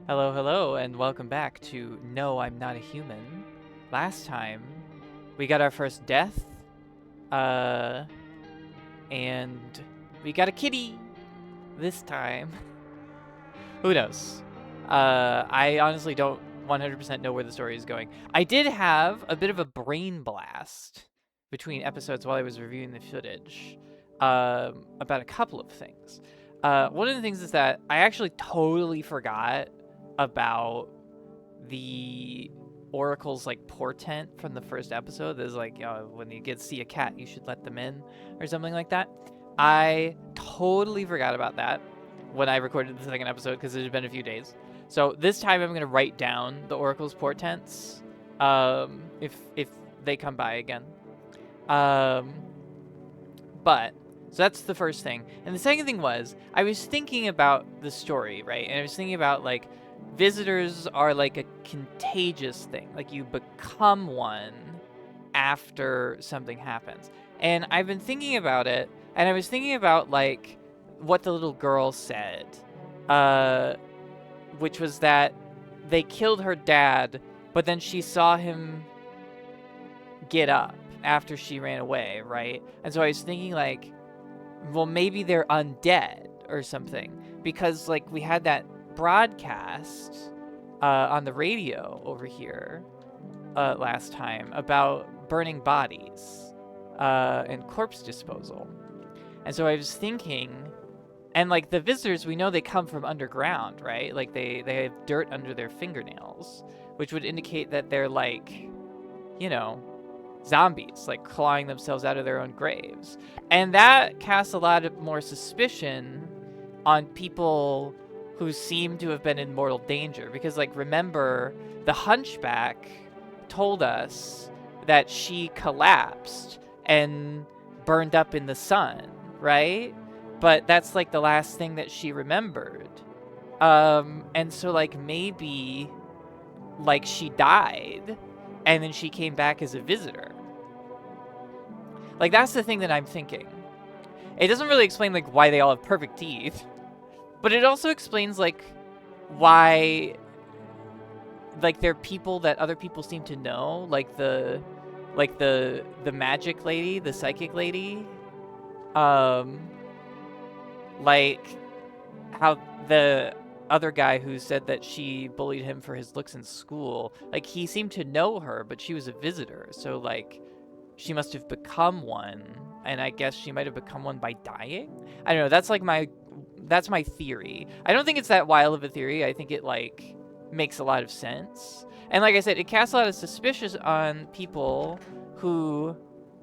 Hello, hello, and welcome back to No, I'm Not a Human. Last time, we got our first death, uh, and we got a kitty. This time, who knows? I honestly don't 100% know where the story is going. I did have a bit of a brain blast between episodes while I was reviewing the footage, about a couple of things. One of the things is that I actually totally forgot about the oracle's like portent from the first episode. There's like, when you see a cat, you should let them in, or something like that. I totally forgot about that when I recorded the second episode because it had been a few days. So this time I'm gonna write down the oracle's portents, if they come by again. Um, but so that's the first thing. And the second thing was I was thinking about the story, right? And I was thinking about like visitors are like a contagious thing. Like you become one after something happens. And I've been thinking about it, and I was thinking about like what the little girl said, which was that they killed her dad, but then she saw him get up after she ran away, right? And so I was thinking like, well, maybe they're undead or something, because like we had that broadcast on the radio over here last time about burning bodies and corpse disposal. And so I was thinking, and like the visitors, we know they come from underground, right? Like they have dirt under their fingernails, which would indicate that they're like, you know, zombies, like clawing themselves out of their own graves. And that casts a lot of more suspicion on people who seem to have been in mortal danger. Because, like, remember, the hunchback told us that she collapsed and burned up in the sun, right? But that's, like, the last thing that she remembered. And so, like, maybe, like, she died, and then she came back as a visitor. Like, that's the thing that I'm thinking. It doesn't really explain, like, why they all have perfect teeth. But it also explains, like, why, like, they're people that other people seem to know. Like, the magic lady, the psychic lady. Like, how the other guy who said that she bullied him for his looks in school, like, he seemed to know her, but she was a visitor. So, like, she must have become one, and I guess she might have become one by dying? I don't know, that's my theory. I don't think it's that wild of a theory. I think it, like, makes a lot of sense. And like I said, it casts a lot of suspicion on people who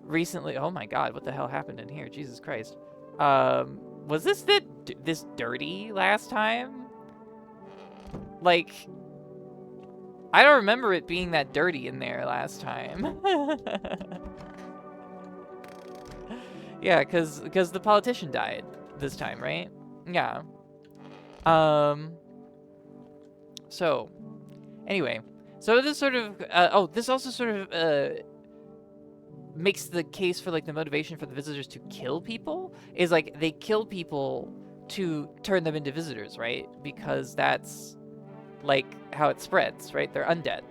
recently... Oh my god, what the hell happened in here? Jesus Christ. Was this this dirty last time? Like, I don't remember it being that dirty in there last time. Yeah, because the politician died this time, right? Yeah. So, anyway. So this sort of... this also sort of makes the case for, like, the motivation for the visitors to kill people. Is, like, they kill people to turn them into visitors, right? Because that's, like, how it spreads, right? They're undead.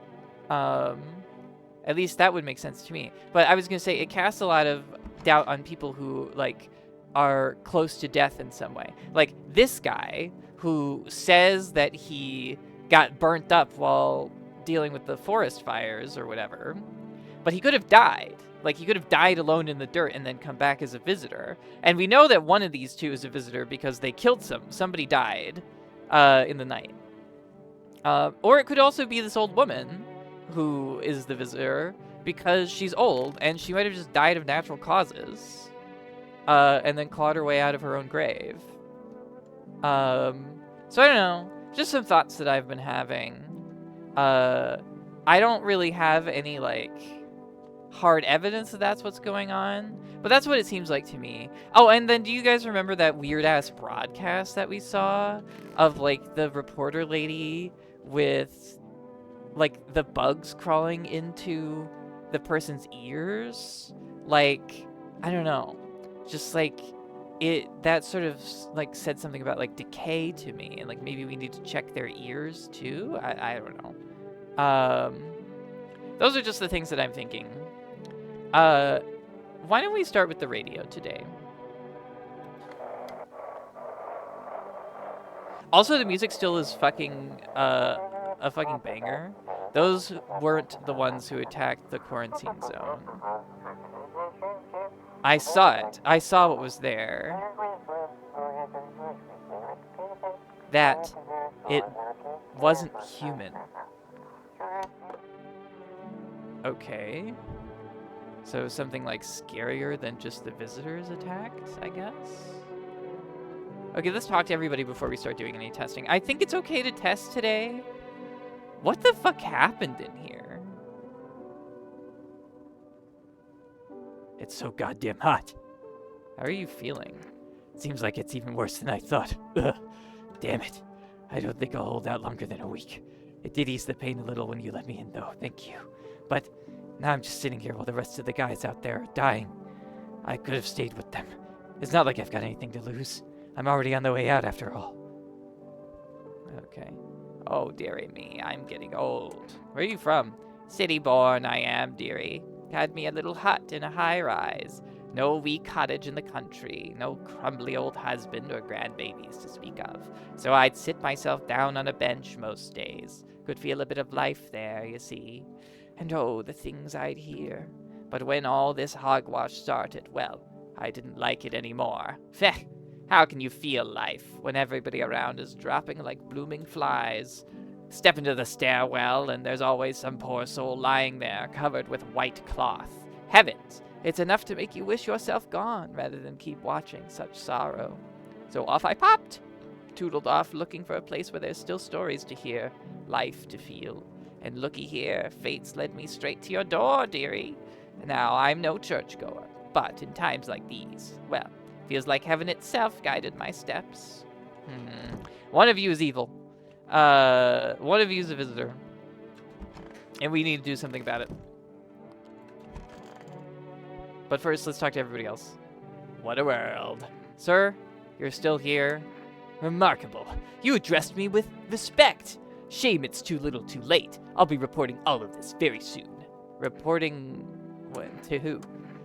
At least that would make sense to me. But I was going to say, it casts a lot of doubt on people who, like, are close to death in some way. Like, this guy who says that he got burnt up while dealing with the forest fires or whatever, but he could have died. Like, he could have died alone in the dirt and then come back as a visitor. And we know that one of these two is a visitor because they killed somebody died in the night. Or it could also be this old woman who is the visitor because she's old and she might have just died of natural causes and then clawed her way out of her own grave. So I don't know. Just some thoughts that I've been having. I don't really have any, like, hard evidence that that's what's going on, but that's what it seems like to me. Oh, and then do you guys remember that weird-ass broadcast that we saw of, like, the reporter lady with, like, the bugs crawling into the person's ears? Like, I don't know. Just, like, that sort of like said something about like decay to me, and like maybe we need to check their ears too. I don't know. Those are just the things that I'm thinking. Why don't we start with the radio today? Also, the music still is fucking a fucking banger. Those weren't the ones who attacked the quarantine zone. I saw it. I saw what was there. That it wasn't human. Okay. So something like scarier than just the visitors attacked, I guess? Okay, let's talk to everybody before we start doing any testing. I think it's okay to test today. What the fuck happened in here? It's so goddamn hot. How are you feeling? Seems like it's even worse than I thought. Ugh. Damn it. I don't think I'll hold out longer than a week. It did ease the pain a little when you let me in, though. Thank you. But now I'm just sitting here while the rest of the guys out there are dying. I could have stayed with them. It's not like I've got anything to lose. I'm already on the way out after all. Okay. Oh, dearie me, I'm getting old. Where are you from? City born I am, dearie. Had me a little hut in a high-rise. No wee cottage in the country. No crumbly old husband or grandbabies to speak of. So I'd sit myself down on a bench most days. Could feel a bit of life there, you see. And oh, the things I'd hear. But when all this hogwash started, well, I didn't like it anymore. Feh! How can you feel life when everybody around is dropping like blooming flies? Step into the stairwell and there's always some poor soul lying there covered with white cloth. Heavens, it's enough to make you wish yourself gone rather than keep watching such sorrow. So off I popped, tootled off looking for a place where there's still stories to hear, life to feel. And looky here, fate's led me straight to your door, dearie. Now, I'm no churchgoer, but in times like these, well, feels like heaven itself guided my steps. One of you is evil. One of you is a visitor. And we need to do something about it. But first, let's talk to everybody else. What a world. Sir, you're still here. Remarkable. You addressed me with respect. Shame it's too little too late. I'll be reporting all of this very soon. Reporting what, to who?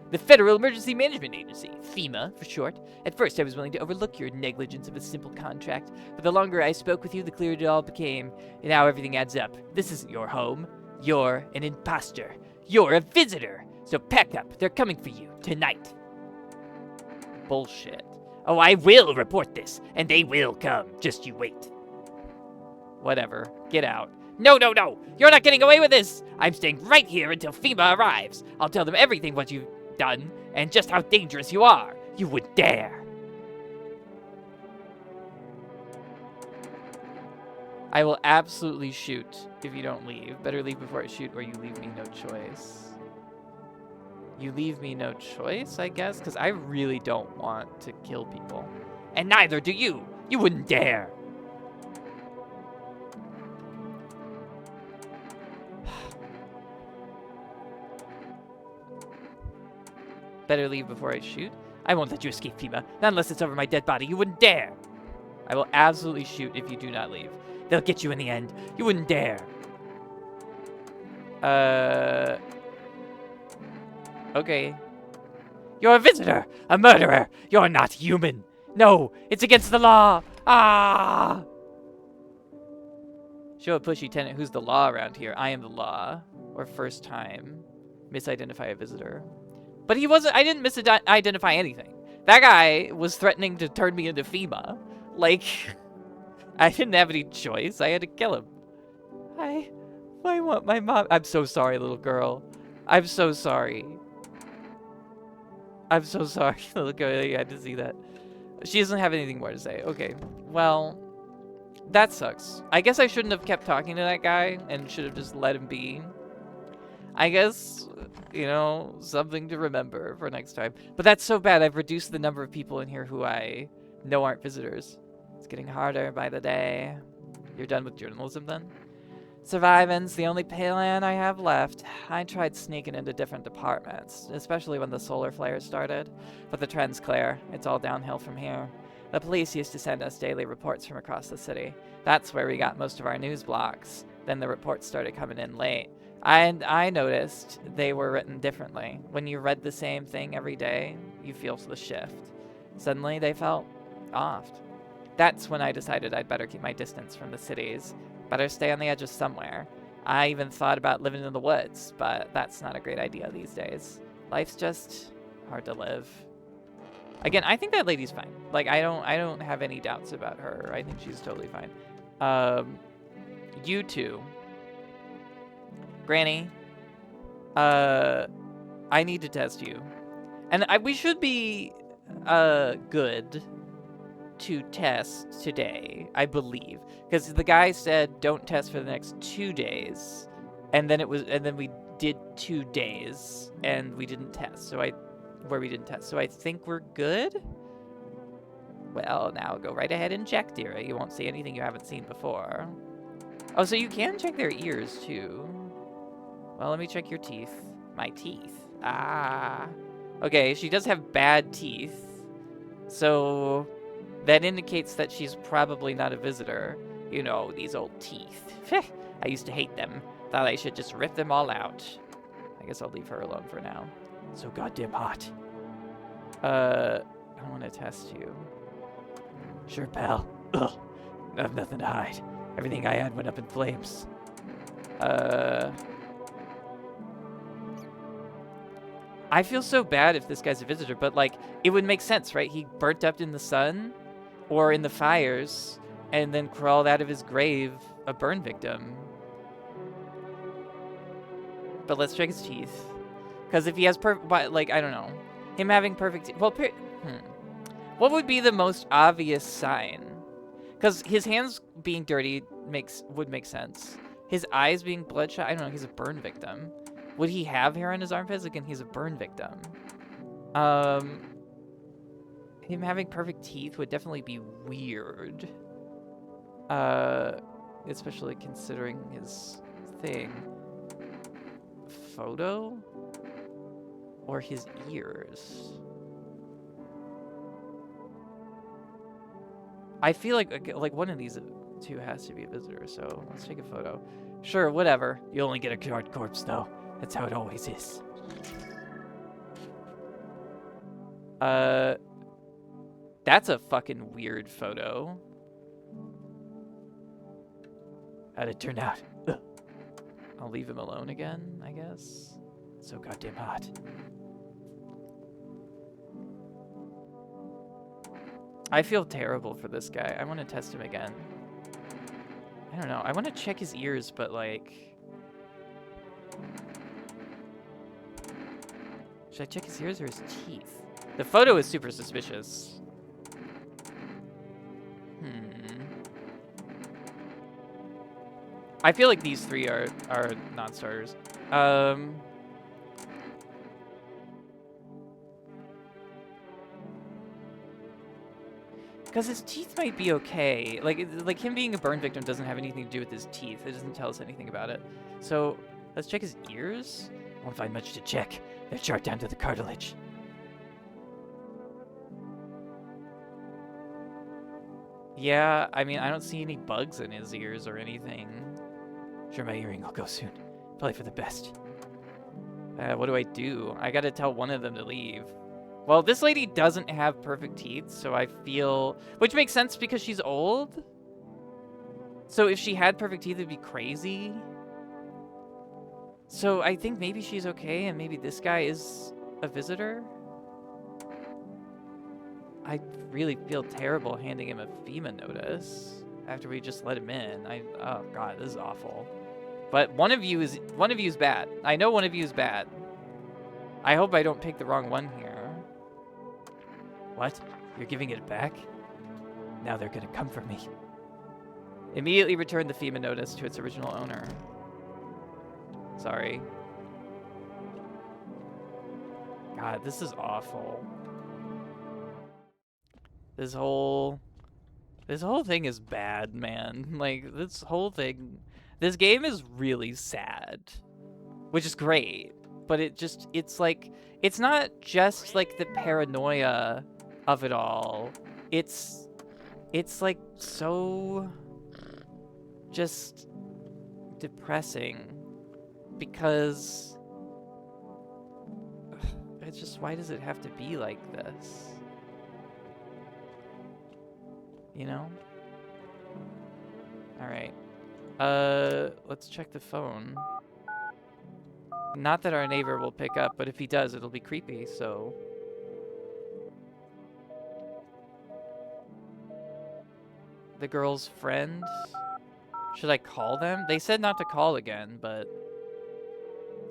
The Federal Emergency Management Agency, FEMA for short. At first I was willing to overlook your negligence of a simple contract, but the longer I spoke with you, the clearer it all became. And now everything adds up. This isn't your home. You're an imposter. You're a visitor. So pack up. They're coming for you tonight. Bullshit. Oh, I will report this, and they will come. Just you wait. Whatever. Get out. No, no, no! You're not getting away with this! I'm staying right here until FEMA arrives. I'll tell them everything what you've done, and just how dangerous you are. You would dare. I will absolutely shoot if you don't leave. Better leave before I shoot, or you leave me no choice. You leave me no choice, I guess? Because I really don't want to kill people. And neither do you! You wouldn't dare! Better leave before I shoot. I won't let you escape, FEMA. Not unless it's over my dead body. You wouldn't dare. I will absolutely shoot if you do not leave. They'll get you in the end. You wouldn't dare. Okay. You're a visitor. A murderer. You're not human. No, it's against the law. Ah! Show a pushy tenant who's the law around here. I am the law. Or first time. Misidentify a visitor. But he wasn't, I didn't misidentify anything. That guy was threatening to turn me into FEMA. Like, I didn't have any choice. I had to kill him. I want my mom. I'm so sorry, little girl. I'm so sorry. I'm so sorry, little girl. You had to see that. She doesn't have anything more to say. Okay, well, that sucks. I guess I shouldn't have kept talking to that guy and should have just let him be. I guess, you know, something to remember for next time. But that's so bad. I've reduced the number of people in here who I know aren't visitors. It's getting harder by the day. You're done with journalism then? Surviving's the only plan I have left. I tried sneaking into different departments, especially when the solar flares started. But the trend's clear. It's all downhill from here. The police used to send us daily reports from across the city. That's where we got most of our news blocks. Then the reports started coming in late. And I noticed they were written differently. When you read the same thing every day, you feel the shift. Suddenly, they felt off. That's when I decided I'd better keep my distance from the cities. Better stay on the edge of somewhere. I even thought about living in the woods, but that's not a great idea these days. Life's just hard to live. Again, I think that lady's fine. Like, I don't have any doubts about her. I think she's totally fine. You two. Granny, I need to test you. And we should be good to test today, I believe. Because the guy said don't test for the next 2 days. And then we did 2 days and we didn't test. So I think we're good. Well, now go right ahead and check, dearie. You won't see anything you haven't seen before. Oh, so you can check their ears too. Well, let me check your teeth. My teeth. Ah. Okay, she does have bad teeth. So that indicates that she's probably not a visitor. You know, these old teeth. I used to hate them. Thought I should just rip them all out. I guess I'll leave her alone for now. So goddamn hot. I want to test you. Sure, pal. Ugh. I have nothing to hide. Everything I had went up in flames. I feel so bad if this guy's a visitor, but, like, it would make sense, right? He burnt up in the sun or in the fires and then crawled out of his grave a burn victim. But let's check his teeth. Because if he has like, I don't know. Him having perfect teeth. Well, what would be the most obvious sign? Because his hands being dirty would make sense. His eyes being bloodshot, I don't know, he's a burn victim. Would he have hair on his armpits? Again, he's a burn victim. Him having perfect teeth would definitely be weird. Especially considering his thing. Photo? Or his ears? I feel like one of these two has to be a visitor, so let's take a photo. Sure, whatever. You only get a charred corpse, though. That's how it always is. That's a fucking weird photo. How'd it turn out? Ugh. I'll leave him alone again, I guess. It's so goddamn hot. I feel terrible for this guy. I want to test him again. I don't know. I want to check his ears, but like... Should I check his ears or his teeth? The photo is super suspicious. I feel like these three are non-starters. Because his teeth might be okay. Like him being a burn victim doesn't have anything to do with his teeth. It doesn't tell us anything about it. So let's check his ears. Won't find much to check. They're charred down to the cartilage. Yeah, I mean, I don't see any bugs in his ears or anything. Sure, my earring will go soon. Probably for the best. What do I do? I gotta tell one of them to leave. Well, this lady doesn't have perfect teeth, so I feel... Which makes sense because she's old. So if she had perfect teeth, it'd be crazy. So I think maybe she's okay, and maybe this guy is a visitor. I really feel terrible handing him a FEMA notice after we just let him in. Oh god, this is awful. But one of you is bad. I know one of you is bad. I hope I don't pick the wrong one here. What? You're giving it back? Now they're gonna come for me. Immediately return the FEMA notice to its original owner. Sorry. God, this is awful. This whole thing is bad, man. Like, this whole thing... This game is really sad, which is great, but it's like, it's not just like the paranoia of it all. It's like so just depressing because it's just, why does it have to be like this? You know? All right. Let's check the phone. Not that our neighbor will pick up, but if he does, it'll be creepy, so. The girl's friend? Should I call them? They said not to call again, but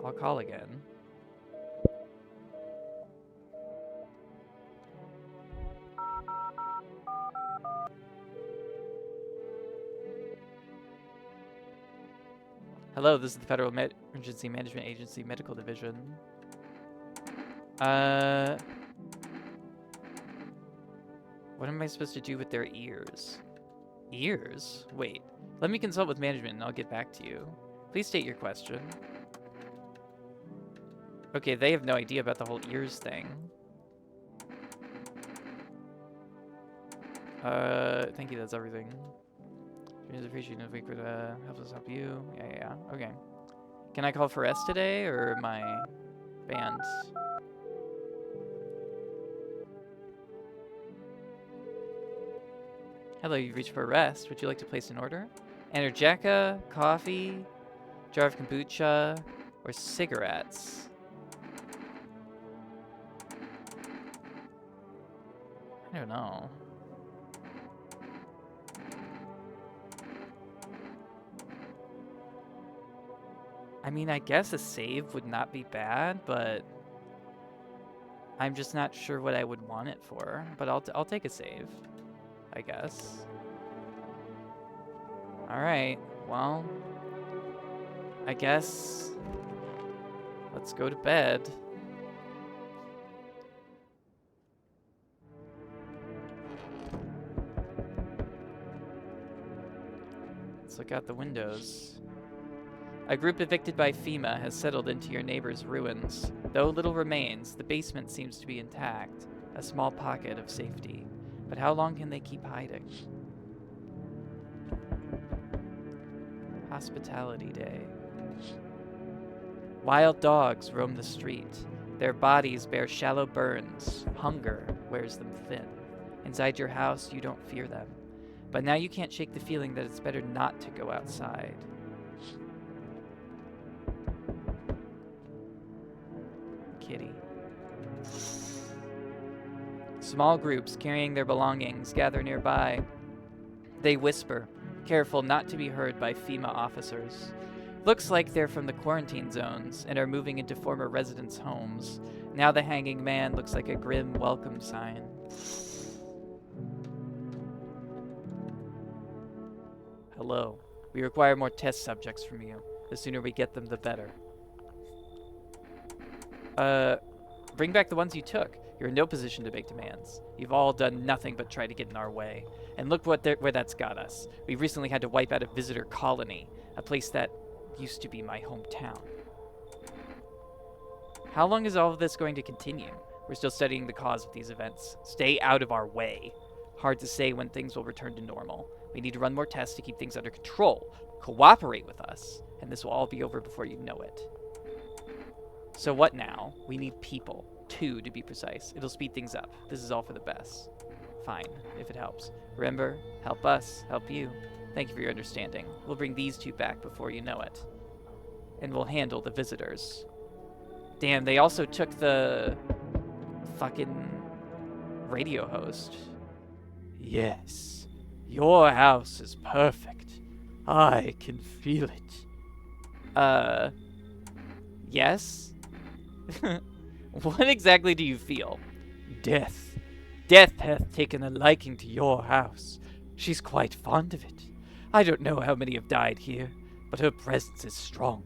I'll call again. Hello, this is the Federal Emergency Management Agency Medical Division. What am I supposed to do with their ears? Ears? Wait, let me consult with management and I'll get back to you. Please state your question. Okay, they have no idea about the whole ears thing. Thank you, that's everything. It's appreciated if we could help us help you. Yeah, okay. Can I call for S today or my band? Hello, you've reached for rest. Would you like to place an order? Energeca, coffee, jar of kombucha, or cigarettes? I don't know. I mean, I guess a save would not be bad, but I'm just not sure what I would want it for. But I'll take a save, I guess. All right. Well, I guess let's go to bed. Let's look out the windows. A group evicted by FEMA has settled into your neighbor's ruins. Though little remains, the basement seems to be intact, a small pocket of safety. But how long can they keep hiding? Hospitality Day. Wild dogs roam the street. Their bodies bear shallow burns. Hunger wears them thin. Inside your house, you don't fear them. But now you can't shake the feeling that it's better not to go outside. Kitty. Small groups carrying their belongings gather nearby. They whisper, careful not to be heard by FEMA officers. Looks like they're from the quarantine zones and are moving into former residents' homes. Now the hanging man looks like a grim welcome sign. Hello. We require more test subjects from you. The sooner we get them, the better. Bring back the ones you took. You're in no position to make demands. You've all done nothing but try to get in our way. And look where that's got us. We recently had to wipe out a visitor colony, a place that used to be my hometown. How long is all of this going to continue? We're still studying the cause of these events. Stay out of our way. Hard to say when things will return to normal. We need to run more tests to keep things under control. Cooperate with us, and this will all be over before you know it. So what now? We need people. 2 to be precise. It'll speed things up. This is all for the best. Fine, if it helps. Remember, help us, help you. Thank you for your understanding. We'll bring these 2 back before you know it. And we'll handle the visitors. Damn, they also took the fucking radio host. Yes, your house is perfect. I can feel it. Yes? What exactly do you feel? Death. Death hath taken a liking to your house. She's quite fond of it. I don't know how many have died here, but her presence is strong.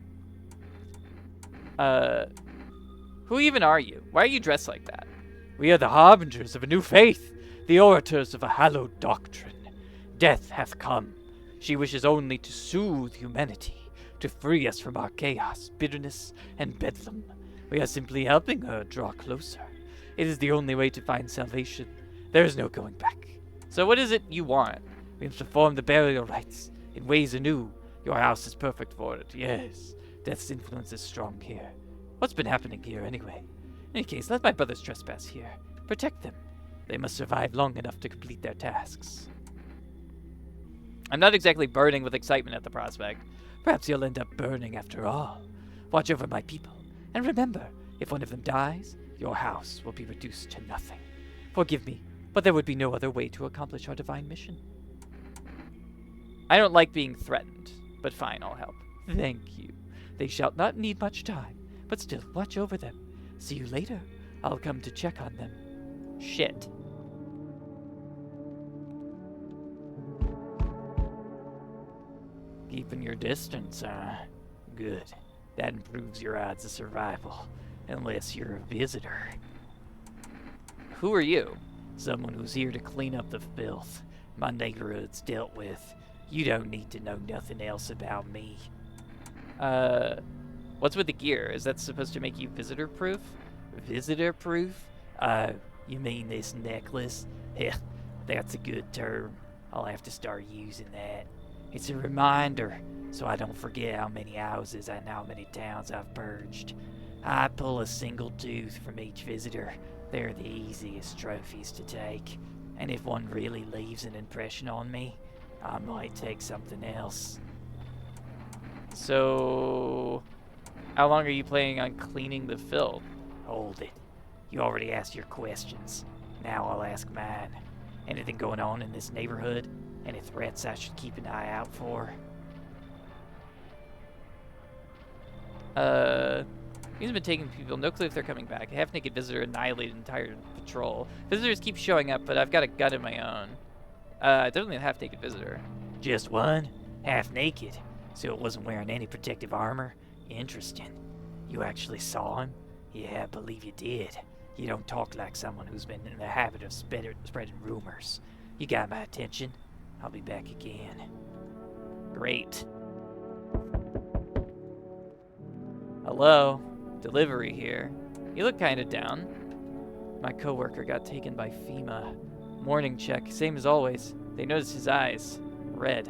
Who even are you? Why are you dressed like that? We are the harbingers of a new faith, the orators of a hallowed doctrine. Death hath come. She wishes only to soothe humanity, to free us from our chaos, bitterness, and bedlam. We are simply helping her draw closer. It is the only way to find salvation. There is no going back. So what is it you want? We have performed the burial rites in ways anew. Your house is perfect for it, yes. Death's influence is strong here. What's been happening here, anyway? In any case, let my brothers trespass here. Protect them. They must survive long enough to complete their tasks. I'm not exactly burning with excitement at the prospect. Perhaps you'll end up burning after all. Watch over my people. And remember, if one of them dies, your house will be reduced to nothing. Forgive me, but there would be no other way to accomplish our divine mission. I don't like being threatened, but fine, I'll help. Thank you. They shall not need much time, but still watch over them. See you later. I'll come to check on them. Shit. Keeping your distance, huh? Good. That improves your odds of survival, unless you're a visitor. Who are you? Someone who's here to clean up the filth. My neighborhood's dealt with. You don't need to know nothing else about me. What's with the gear? Is that supposed to make you visitor-proof? Visitor-proof? You mean this necklace? Heh, that's a good term. I'll have to start using that. It's a reminder, so I don't forget how many houses and how many towns I've purged. I pull a single tooth from each visitor. They're the easiest trophies to take. And if one really leaves an impression on me, I might take something else. So, how long are you planning on cleaning the filth? Hold it. You already asked your questions. Now I'll ask mine. Anything going on in this neighborhood? Any threats I should keep an eye out for? He's been taking people. No clue if they're coming back. A half-naked visitor annihilated entire patrol. Visitors keep showing up, but I've got a gun of my own. Definitely a half-naked visitor. Just one? Half-naked? So it wasn't wearing any protective armor? Interesting. You actually saw him? Yeah, I believe you did. You don't talk like someone who's been in the habit of spreading rumors. You got my attention. I'll be back again. Great. Hello. Delivery here. You look kinda down. My coworker got taken by FEMA. Morning check, same as always. They noticed his eyes. Red.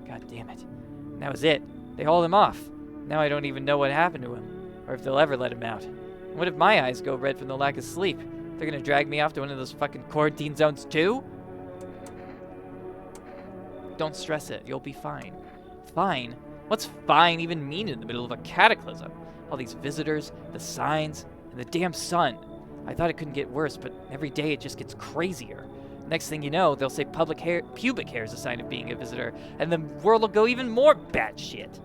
God damn it. And that was it. They hauled him off. Now I don't even know what happened to him, or if they'll ever let him out. And what if my eyes go red from the lack of sleep? They're gonna drag me off to one of those fucking quarantine zones too? Don't stress it. You'll be fine. Fine? What's fine even mean in the middle of a cataclysm? All these visitors, the signs, and the damn sun. I thought it couldn't get worse, but every day it just gets crazier. Next thing you know, they'll say pubic hair is a sign of being a visitor, and the world will go even more batshit.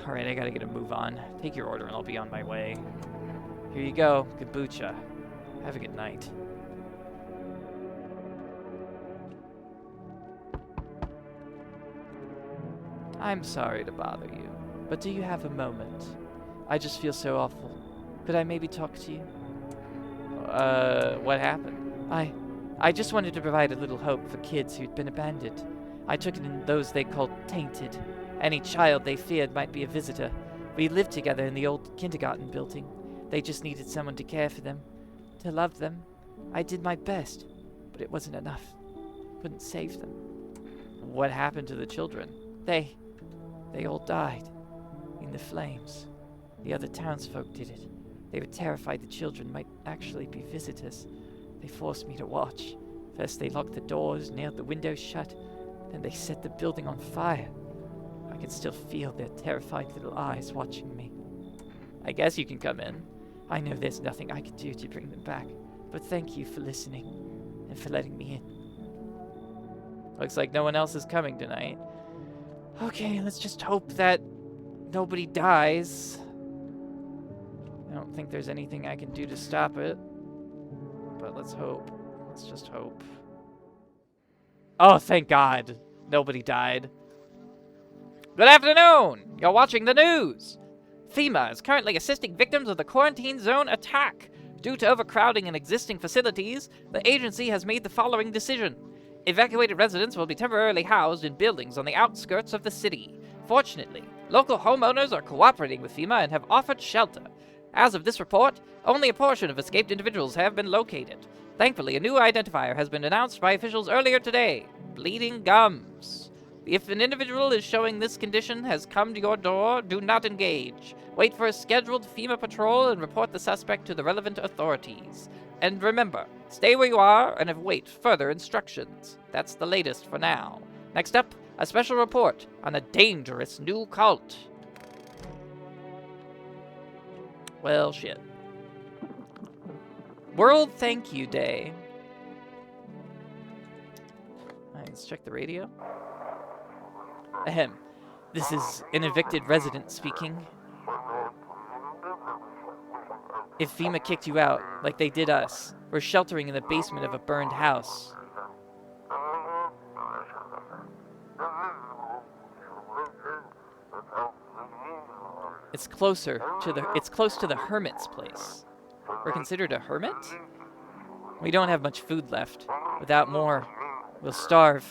Alright, I gotta get a move on. Take your order and I'll be on my way. Here you go, kombucha. Have a good night. I'm sorry to bother you, but do you have a moment? I just feel so awful. Could I maybe talk to you? What happened? I just wanted to provide a little hope for kids who'd been abandoned. I took in those they called tainted. Any child they feared might be a visitor. We lived together in the old kindergarten building. They just needed someone to care for them, to love them. I did my best, but it wasn't enough. Couldn't save them. What happened to the children? They all died in the flames. The other townsfolk did it. They were terrified the children might actually be visitors. They forced me to watch. First they locked the doors, nailed the windows shut, then they set the building on fire. I can still feel their terrified little eyes watching me. I guess you can come in. I know there's nothing I can do to bring them back, but thank you for listening and for letting me in. Looks like no one else is coming tonight. Okay, let's just hope that nobody dies. I don't think there's anything I can do to stop it, but let's hope. Let's just hope. Oh, thank God. Nobody died. Good afternoon. You're watching the news. FEMA is currently assisting victims of the quarantine zone attack. Due to overcrowding in existing facilities, the agency has made the following decision. Evacuated residents will be temporarily housed in buildings on the outskirts of the city. Fortunately, local homeowners are cooperating with FEMA and have offered shelter. As of this report, only a portion of escaped individuals have been located. Thankfully, a new identifier has been announced by officials earlier today. Bleeding gums. If an individual is showing this condition has come to your door, do not engage. Wait for a scheduled FEMA patrol and report the suspect to the relevant authorities. And remember, stay where you are and await further instructions. That's the latest for now. Next up, a special report on a dangerous new cult. Well, shit. World Thank You Day. Alright, let's check the radio. Ahem. This is an evicted resident speaking. If FEMA kicked you out, like they did us, we're sheltering in the basement of a burned house. It's close to the hermit's place. We're considered a hermit? We don't have much food left. Without more, we'll starve.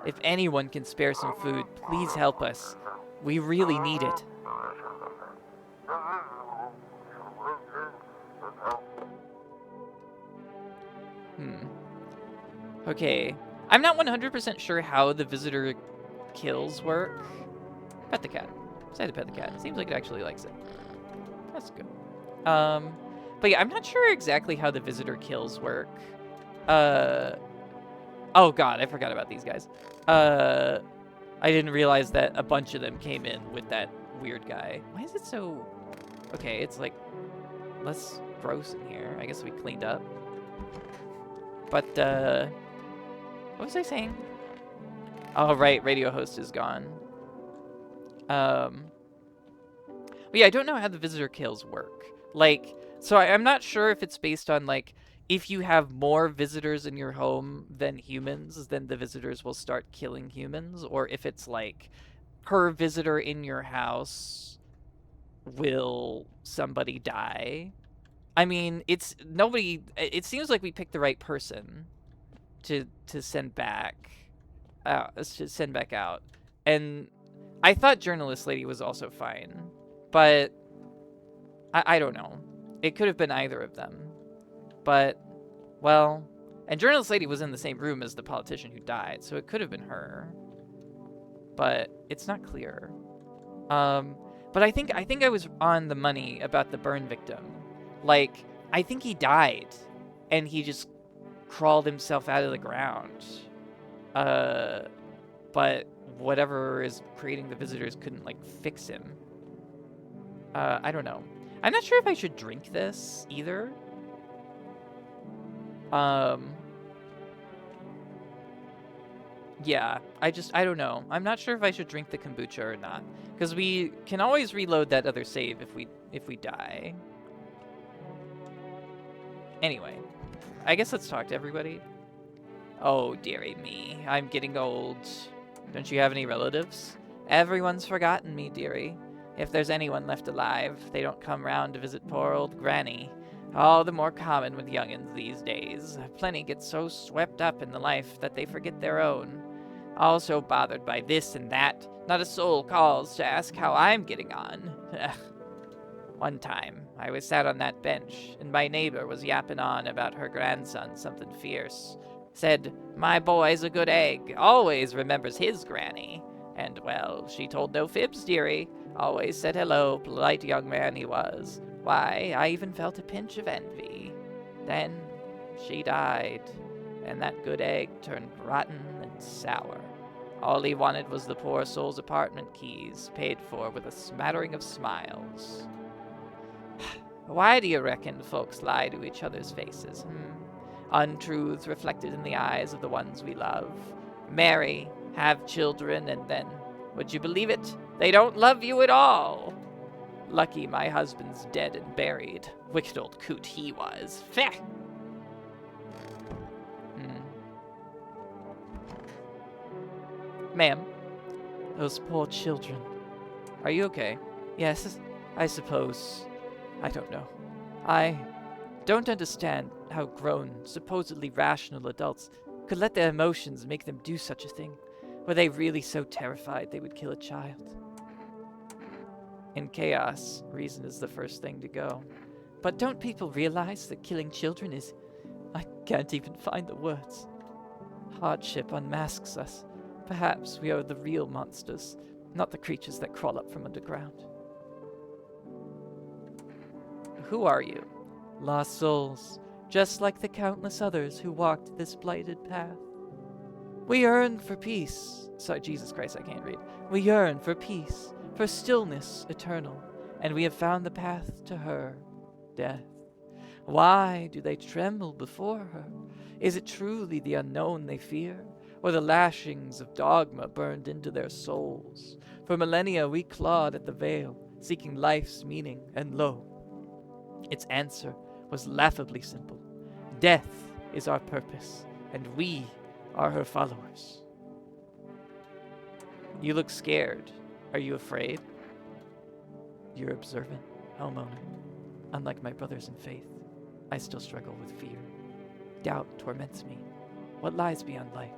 If anyone can spare some food, please help us. We really need it. Okay. I'm not 100% sure how the visitor kills work. Pet the cat. Decide to pet the cat. Seems like it actually likes it. That's good. But yeah, I'm not sure exactly how the visitor kills work. Oh god, I forgot about these guys. I didn't realize that a bunch of them came in with that weird guy. Why is it so... Okay, it's like less gross in here. I guess we cleaned up. But, what was I saying? Oh, right, radio host is gone. But yeah, I don't know how the visitor kills work. Like, so I'm not sure if it's based on, like, if you have more visitors in your home than humans, then the visitors will start killing humans, or if it's like, per visitor in your house, will somebody die? I mean, it seems like we picked the right person to send back out. And I thought journalist lady was also fine, but I don't know. It could have been either of them. But, well, and journalist lady was in the same room as the politician who died, so it could have been her. But it's not clear. But I think I was on the money about the burn victim. Like, I think he died, and he just crawled himself out of the ground. But whatever is creating the visitors couldn't, like, fix him. I don't know. I'm not sure if I should drink this, either. Yeah, I don't know. I'm not sure if I should drink the kombucha or not, because we can always reload that other save if we die. Anyway, I guess let's talk to everybody. Oh, dearie me, I'm getting old. Don't you have any relatives? Everyone's forgotten me, dearie. If there's anyone left alive, they don't come round to visit poor old Granny. All the more common with young'uns these days. Plenty get so swept up in the life that they forget their own. All so bothered by this and that, not a soul calls to ask how I'm getting on. One time, I was sat on that bench, and my neighbor was yapping on about her grandson something fierce. Said, my boy's a good egg, always remembers his granny. And, well, she told no fibs, dearie. Always said hello, polite young man he was. Why, I even felt a pinch of envy. Then she died, and that good egg turned rotten and sour. All he wanted was the poor soul's apartment keys, paid for with a smattering of smiles. Why do you reckon folks lie to each other's faces, Untruths reflected in the eyes of the ones we love. Marry, have children, and then, would you believe it? They don't love you at all. Lucky my husband's dead and buried. Wicked old coot he was. Feh! Ma'am, those poor children. Are you okay? Yes, I suppose. I don't know. don't understand how grown, supposedly rational adults could let their emotions make them do such a thing. Were they really so terrified they would kill a child? In chaos, reason is the first thing to go. But don't people realize that killing children is... I can't even find the words. Hardship unmasks us. Perhaps we are the real monsters, not the creatures that crawl up from underground. Who are you? Lost souls, just like the countless others who walked this blighted path. We yearn for peace. Sorry, Jesus Christ, I can't read. We yearn for peace, for stillness eternal, and we have found the path to her, death. Why do they tremble before her? Is it truly the unknown they fear, or the lashings of dogma burned into their souls? For millennia we clawed at the veil, seeking life's meaning, and lo, its answer was laughably simple. Death is our purpose, and we are her followers. You look scared. Are you afraid? You're observant, homeowner. Unlike my brothers in faith, I still struggle with fear. Doubt torments me. What lies beyond life?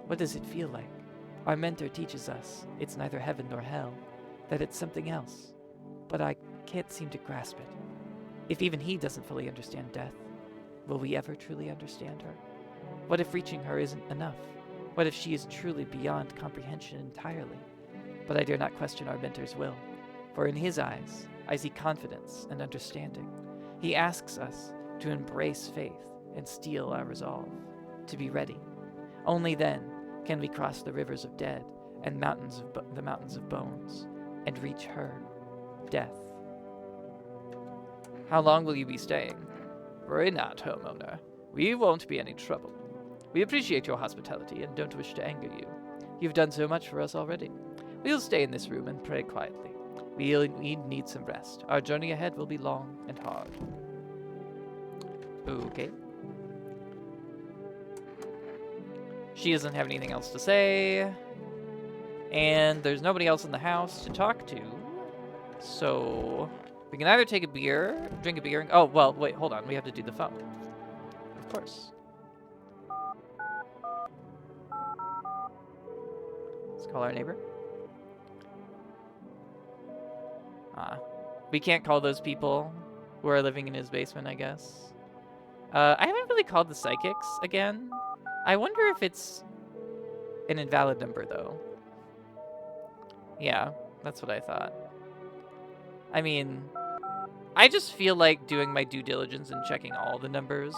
What does it feel like? Our mentor teaches us it's neither heaven nor hell, that it's something else. But I can't seem to grasp it. If even he doesn't fully understand death, will we ever truly understand her? What if reaching her isn't enough? What if she is truly beyond comprehension entirely? But I dare not question our mentor's will, for in his eyes I see confidence and understanding. He asks us to embrace faith and steel our resolve, to be ready. Only then can we cross the rivers of dead and the mountains of bones and reach her, death. How long will you be staying? Worry not, homeowner. We won't be any trouble. We appreciate your hospitality and don't wish to anger you. You've done so much for us already. We'll stay in this room and pray quietly. We need some rest. Our journey ahead will be long and hard. Okay. She doesn't have anything else to say. And there's nobody else in the house to talk to. So we can either take a beer, drink a beer, and... Oh, well, wait, hold on. We have to do the phone. Of course. Let's call our neighbor. We can't call those people who are living in his basement, I guess. I haven't really called the psychics again. I wonder if it's an invalid number, though. Yeah, that's what I thought. I mean, I just feel like doing my due diligence and checking all the numbers.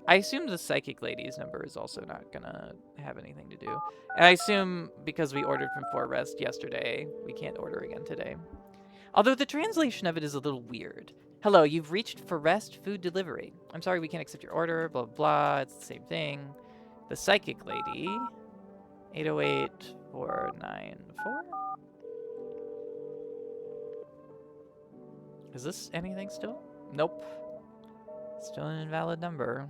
I assume the psychic lady's number is also not gonna have anything to do. And I assume because we ordered from Forrest yesterday, we can't order again today. Although the translation of it is a little weird. Hello, you've reached Forrest Food Delivery. I'm sorry we can't accept your order, blah, blah, blah. It's the same thing. The psychic lady, 808-494. Is this anything still? Nope. Still an invalid number.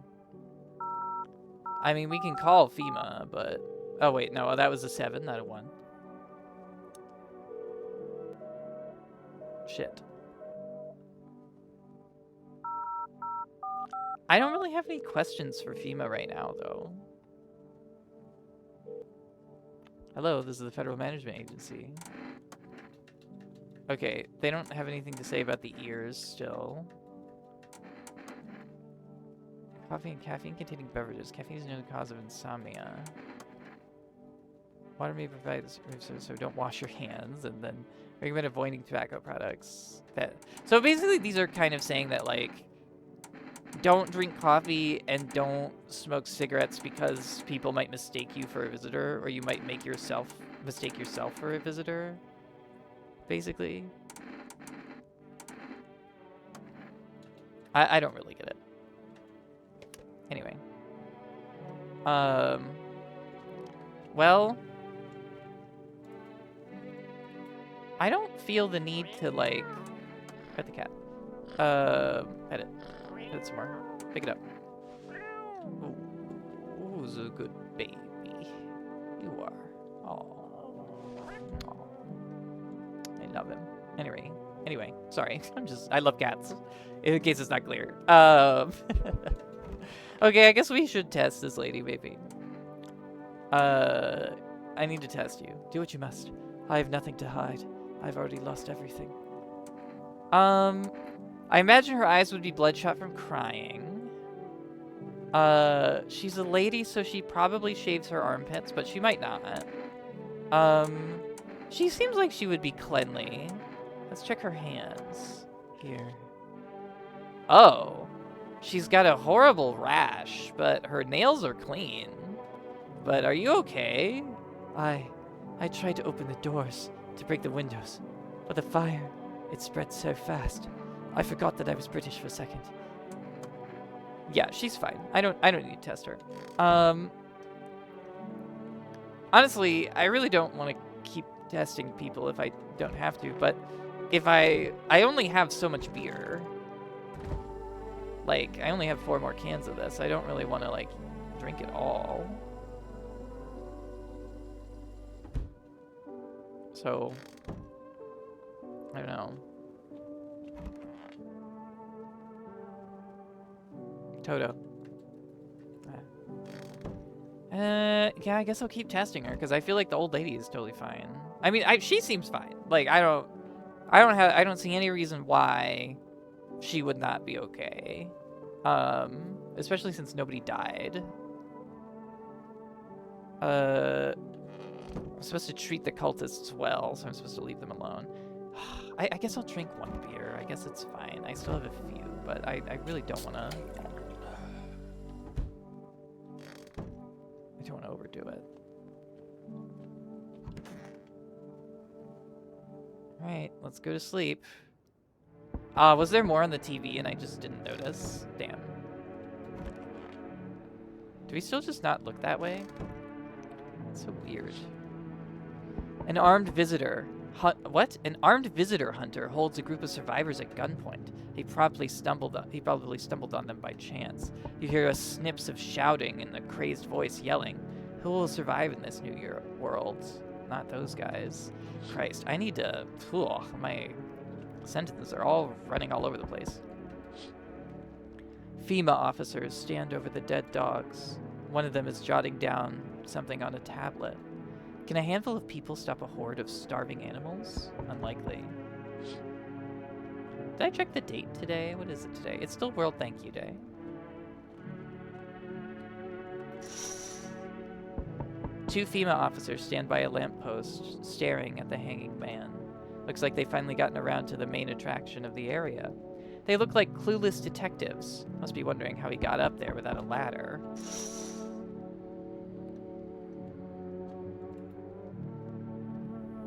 I mean, we can call FEMA, but... Oh, wait, no, that was a 7, not a 1. Shit. I don't really have any questions for FEMA right now, though. Hello, this is the Federal Management Agency. Okay, they don't have anything to say about the ears still. Coffee and caffeine-containing beverages. Caffeine is known to cause of insomnia. Water may provide this, so don't wash your hands, and then recommend avoiding tobacco products. So basically, these are kind of saying that, like, don't drink coffee and don't smoke cigarettes because people might mistake you for a visitor, or you might mistake yourself for a visitor, basically. I don't really get it. Anyway. Well, I don't feel the need to, like, pet the cat. Pet it. Pet it some more. Pick it up. Ooh, who's a good baby? You are. Aww. I love him. Anyway, Sorry, I love cats. In case it's not clear. Okay, I guess we should test this lady, maybe. I need to test you. Do what you must. I have nothing to hide. I've already lost everything. I imagine her eyes would be bloodshot from crying. She's a lady, so she probably shaves her armpits, but she might not. She seems like she would be cleanly. Let's check her hands. Here. Oh. She's got a horrible rash, but her nails are clean. But are you okay? I tried to open the doors, to break the windows, but the fire, it spread so fast. I forgot that I was British for a second. Yeah, she's fine. I don't need to test her. Honestly, I really don't want to keep testing people if I don't have to, but if I only have so much beer. Like, I only have 4 more cans of this. I don't really want to, like, drink it all. So, I don't know. Toto. Yeah, I guess I'll keep testing her because I feel like the old lady is totally fine. I mean, she seems fine. Like, I don't see any reason why she would not be okay. Especially since nobody died. I'm supposed to treat the cultists well, so I'm supposed to leave them alone. I guess I'll drink 1 beer. I guess it's fine. I still have a few, but I really don't want to... I don't want to overdo it. Alright, let's go to sleep. Was there more on the TV and I just didn't notice? Damn. Do we still just not look that way? It's so weird. An armed visitor. What? An armed visitor hunter holds a group of survivors at gunpoint. He probably stumbled on them by chance. You hear snips of shouting and a crazed voice yelling. Who will survive in this new world? Not those guys. Christ, I need to... my sentences are all running all over the place. FEMA officers stand over the dead dogs. One of them is jotting down something on a tablet. Can a handful of people stop a horde of starving animals? Unlikely. Did I check the date today? What is it today? It's still World Thank You Day. Two FEMA officers stand by a lamppost, staring at the hanging man. Looks like they've finally gotten around to the main attraction of the area. They look like clueless detectives. Must be wondering how he got up there without a ladder.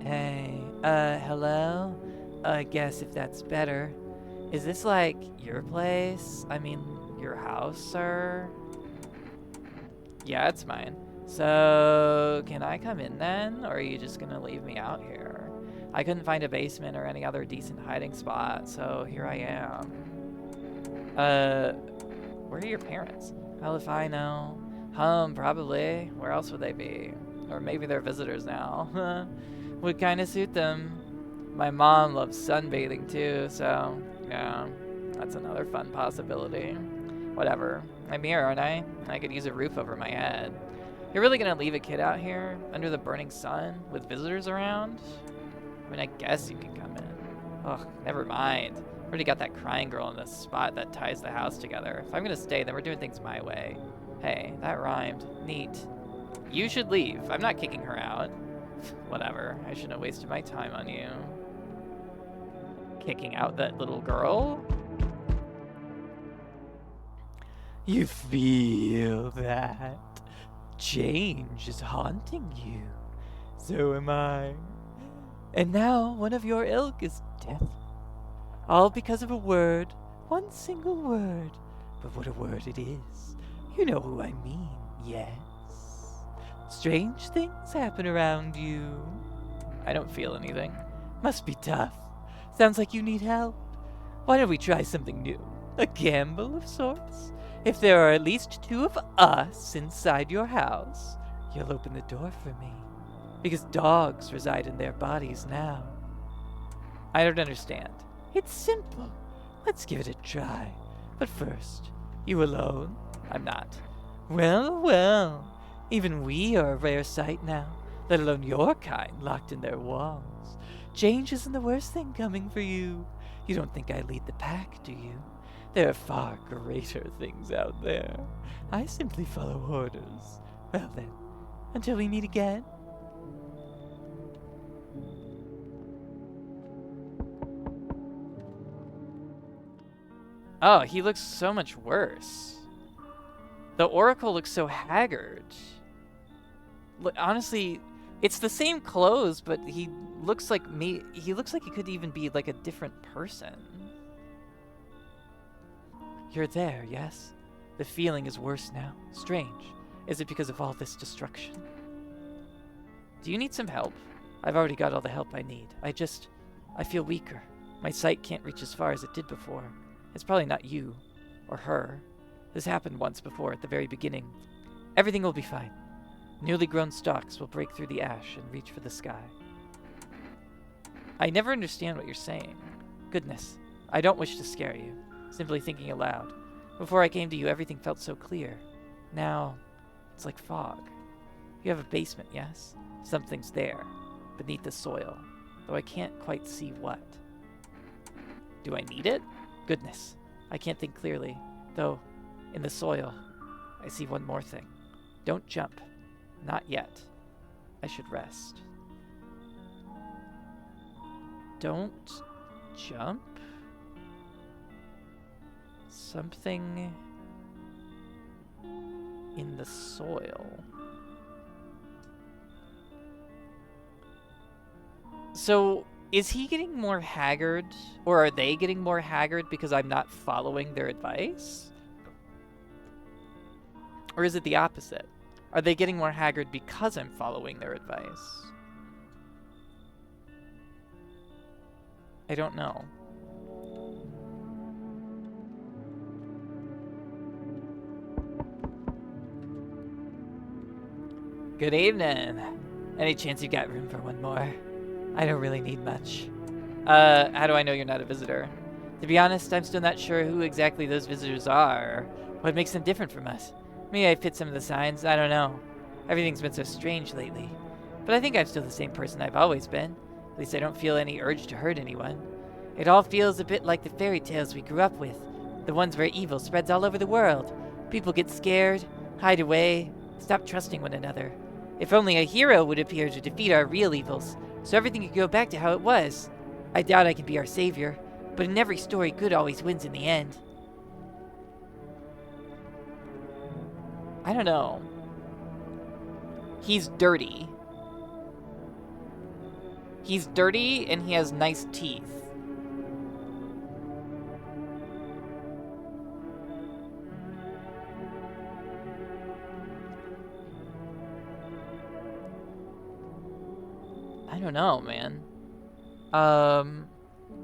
Hey, hello? I guess if that's better. Is this like your place? I mean, your house, sir? Yeah, it's mine. So, can I come in then? Or are you just gonna leave me out here? I couldn't find a basement or any other decent hiding spot, so here I am. Where are your parents? Hell if I know. Home, probably. Where else would they be? Or maybe they're visitors now. Would kind of suit them. My mom loves sunbathing too, so yeah, that's another fun possibility. Whatever. I'm here, aren't I? I could use a roof over my head. You're really gonna leave a kid out here under the burning sun with visitors around? I mean, I guess you can come in. Ugh, never mind. Already got that crying girl in the spot that ties the house together. If I'm gonna stay, then we're doing things my way. Hey, that rhymed. Neat. You should leave. I'm not kicking her out. Whatever. I shouldn't have wasted my time on you. Kicking out that little girl? You feel that? Change is haunting you. So am I. And now one of your ilk is death. All because of a word. One single word. But what a word it is. You know who I mean, yes. Strange things happen around you. I don't feel anything. Must be tough. Sounds like you need help. Why don't we try something new? A gamble of sorts? If there are at least 2 of us inside your house, you'll open the door for me. Because dogs reside in their bodies now. I don't understand. It's simple. Let's give it a try. But first, you alone? I'm not. Well, well. Even we are a rare sight now, let alone your kind locked in their walls. Change isn't the worst thing coming for you. You don't think I lead the pack, do you? There are far greater things out there. I simply follow orders. Well then, until we meet again. Oh, he looks so much worse. The Oracle looks so haggard. Honestly, it's the same clothes, but he looks like me. He looks like he could even be like a different person. You're there, yes? The feeling is worse now. Strange. Is it because of all this destruction? Do you need some help? I've already got all the help I need. I feel weaker. My sight can't reach as far as it did before. It's probably not you. Or her. This happened once before, at the very beginning. Everything will be fine. Newly grown stalks will break through the ash and reach for the sky. I never understand what you're saying. Goodness, I don't wish to scare you. Simply thinking aloud. Before I came to you, everything felt so clear. Now, it's like fog. You have a basement, yes? Something's there, beneath the soil, though I can't quite see what. Do I need it? Goodness, I can't think clearly, though in the soil, I see one more thing. Don't jump. Not yet. I should rest. Don't jump? Something in the soil. So, is he getting more haggard? Or are they getting more haggard because I'm not following their advice? Or is it the opposite? Are they getting more haggard because I'm following their advice? I don't know. Good evening. Any chance you got room for one more? I don't really need much. How do I know you're not a visitor? To be honest, I'm still not sure who exactly those visitors are, or what makes them different from us. Maybe I fit some of the signs, I don't know. Everything's been so strange lately. But I think I'm still the same person I've always been. At least I don't feel any urge to hurt anyone. It all feels a bit like the fairy tales we grew up with. The ones where evil spreads all over the world. People get scared, hide away, stop trusting one another. If only a hero would appear to defeat our real evils, so everything could go back to how it was. I doubt I can be our savior, but in every story, good always wins in the end. I don't know. He's dirty. He's dirty and he has nice teeth. I don't know, man.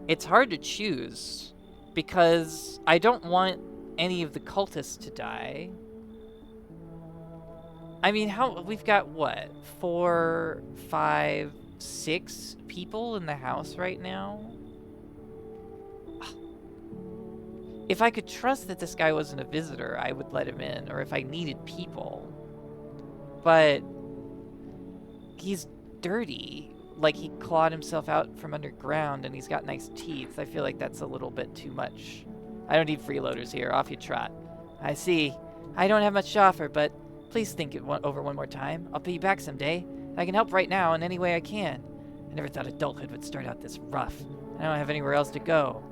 It's hard to choose because I don't want any of the cultists to die. I mean, we've got what? 4, 5, 6 people in the house right now? If I could trust that this guy wasn't a visitor, I would let him in, or if I needed people. But he's dirty. Like he clawed himself out from underground and he's got nice teeth. I feel like that's a little bit too much. I don't need freeloaders here. Off you trot. I see. I don't have much to offer, but please think it over one more time. I'll pay you back someday. I can help right now in any way I can. I never thought adulthood would start out this rough. I don't have anywhere else to go.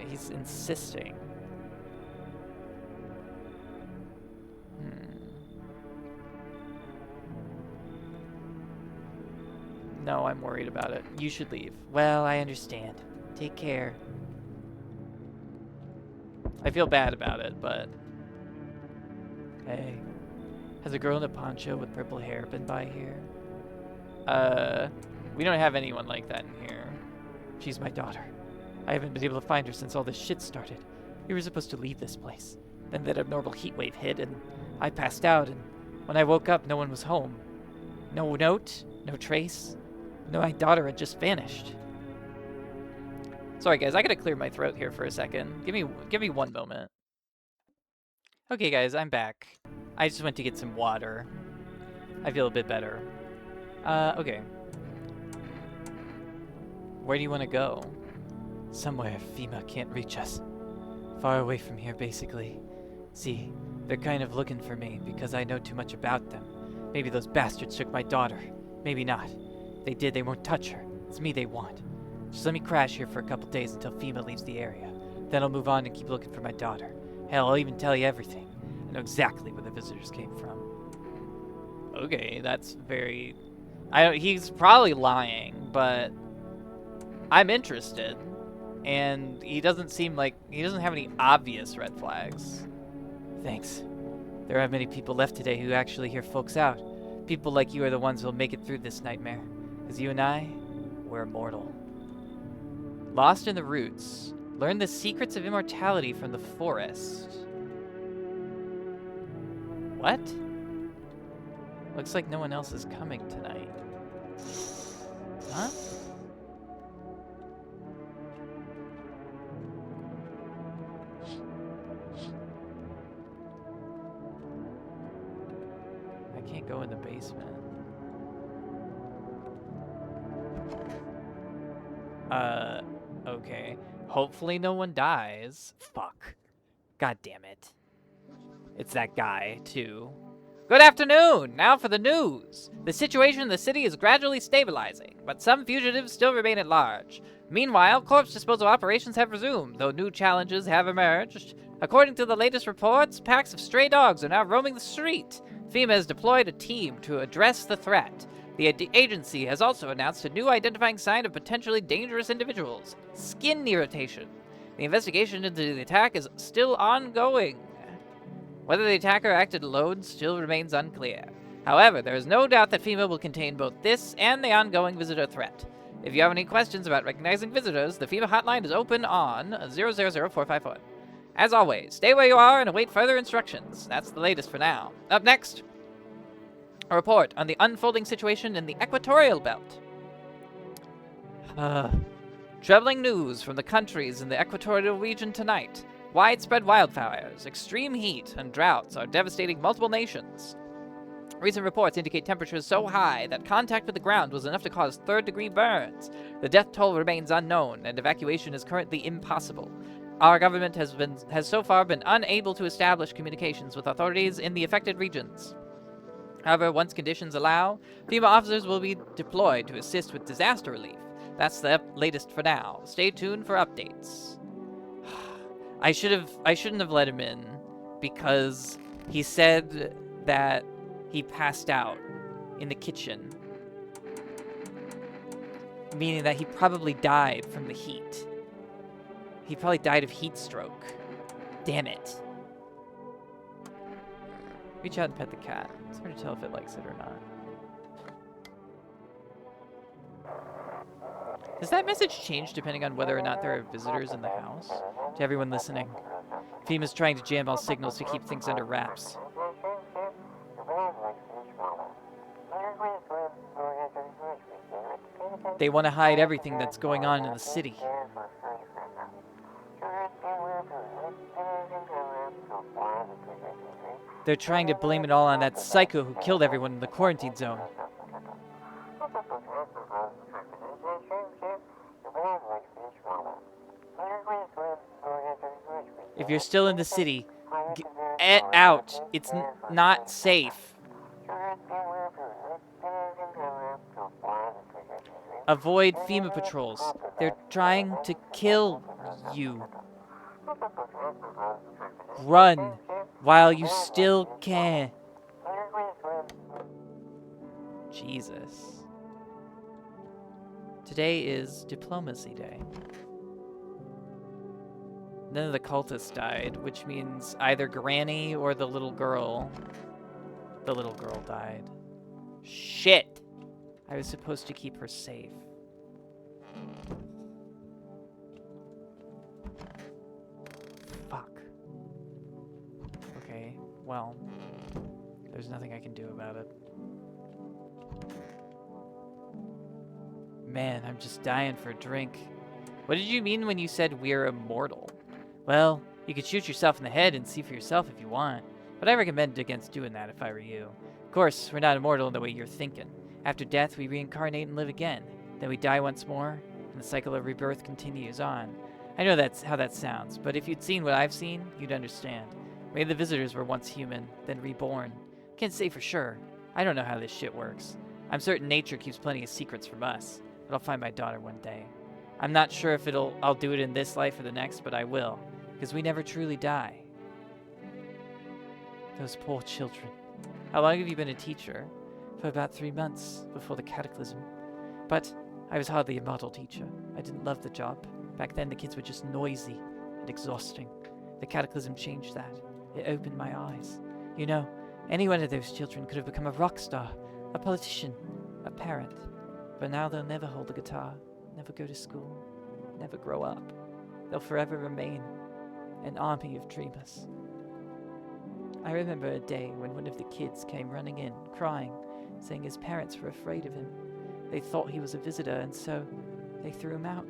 He's insisting. No, I'm worried about it. You should leave. Well, I understand. Take care. I feel bad about it, but... Hey. Has a girl in a poncho with purple hair been by here? We don't have anyone like that in here. She's my daughter. I haven't been able to find her since all this shit started. We were supposed to leave this place. Then that abnormal heat wave hit, and I passed out, and when I woke up, no one was home. No note, no trace. No, my daughter had just vanished. Sorry guys, I gotta clear my throat here for a second. Give me one moment. Okay guys, I'm back. I just went to get some water. I feel a bit better. Okay. Where do you want to go? Somewhere FEMA can't reach us. Far away from here, basically. See, they're kind of looking for me because I know too much about them. Maybe those bastards took my daughter. Maybe not. If they did, they won't touch her. It's me they want. Just let me crash here for a couple days until FEMA leaves the area. Then I'll move on and keep looking for my daughter. Hell, I'll even tell you everything. I know exactly where the visitors came from. Okay, that's very... he's probably lying, but I'm interested. And he doesn't seem like... he doesn't have any obvious red flags. Thanks. There aren't many people left today who actually hear folks out. People like you are the ones who'll make it through this nightmare. Because you and I, we're immortal. Lost in the roots. Learn the secrets of immortality from the forest. What? Looks like no one else is coming tonight. Huh? I can't go in the basement. Okay. Hopefully no one dies. Fuck. God damn it. It's that guy, too. Good afternoon! Now for the news! The situation in the city is gradually stabilizing, but some fugitives still remain at large. Meanwhile, corpse disposal operations have resumed, though new challenges have emerged. According to the latest reports, packs of stray dogs are now roaming the street. FEMA has deployed a team to address the threat. The agency has also announced a new identifying sign of potentially dangerous individuals: skin irritation. The investigation into the attack is still ongoing. Whether the attacker acted alone still remains unclear. However, there is no doubt that FEMA will contain both this and the ongoing visitor threat. If you have any questions about recognizing visitors, the FEMA hotline is open on 000454. As always, stay where you are and await further instructions. That's the latest for now. Up next, a report on the unfolding situation in the equatorial belt. Troubling news from the countries in the equatorial region tonight. Widespread wildfires, extreme heat, and droughts are devastating multiple nations. Recent reports indicate temperatures so high that contact with the ground was enough to cause third-degree burns. The death toll remains unknown, and evacuation is currently impossible. Our government has so far been unable to establish communications with authorities in the affected regions. However, once conditions allow, FEMA officers will be deployed to assist with disaster relief. That's the latest for now. Stay tuned for updates. I shouldn't have let him in, because he said that he passed out in the kitchen, meaning that he probably died from the heat. He probably died of heat stroke. Damn it. Reach out and pet the cat. It's hard to tell if it likes it or not. Does that message change depending on whether or not there are visitors in the house? To everyone listening, FEMA's trying to jam all signals to keep things under wraps. They want to hide everything that's going on in the city. They're trying to blame it all on that psycho who killed everyone in the quarantine zone. If you're still in the city, get out. It's not safe. Avoid FEMA patrols. They're trying to kill you. Run while you still can. Jesus. Today is Diplomacy Day. None of the cultists died, which means either Granny or the little girl. The little girl died. Shit! I was supposed to keep her safe. Fuck. Okay, well, there's nothing I can do about it. Man, I'm just dying for a drink. What did you mean when you said we're immortal? Well, you could shoot yourself in the head and see for yourself if you want, but I recommend against doing that if I were you. Of course, we're not immortal in the way you're thinking. After death, we reincarnate and live again. Then we die once more, and the cycle of rebirth continues on. I know that's how that sounds, but if you'd seen what I've seen, you'd understand. Maybe the visitors were once human, then reborn. Can't say for sure. I don't know how this shit works. I'm certain nature keeps plenty of secrets from us, but I'll find my daughter one day. I'm not sure if I'll do it in this life or the next, but I will, because we never truly die. Those poor children. How long have you been a teacher? For about 3 months before the cataclysm. But I was hardly a model teacher. I didn't love the job. Back then the kids were just noisy and exhausting. The cataclysm changed that. It opened my eyes. You know, any one of those children could have become a rock star, a politician, a parent. But now they'll never hold a guitar, never go to school, never grow up. They'll forever remain an army of dreamers. I remember a day when one of the kids came running in, crying, saying his parents were afraid of him. They thought he was a visitor, and so they threw him out.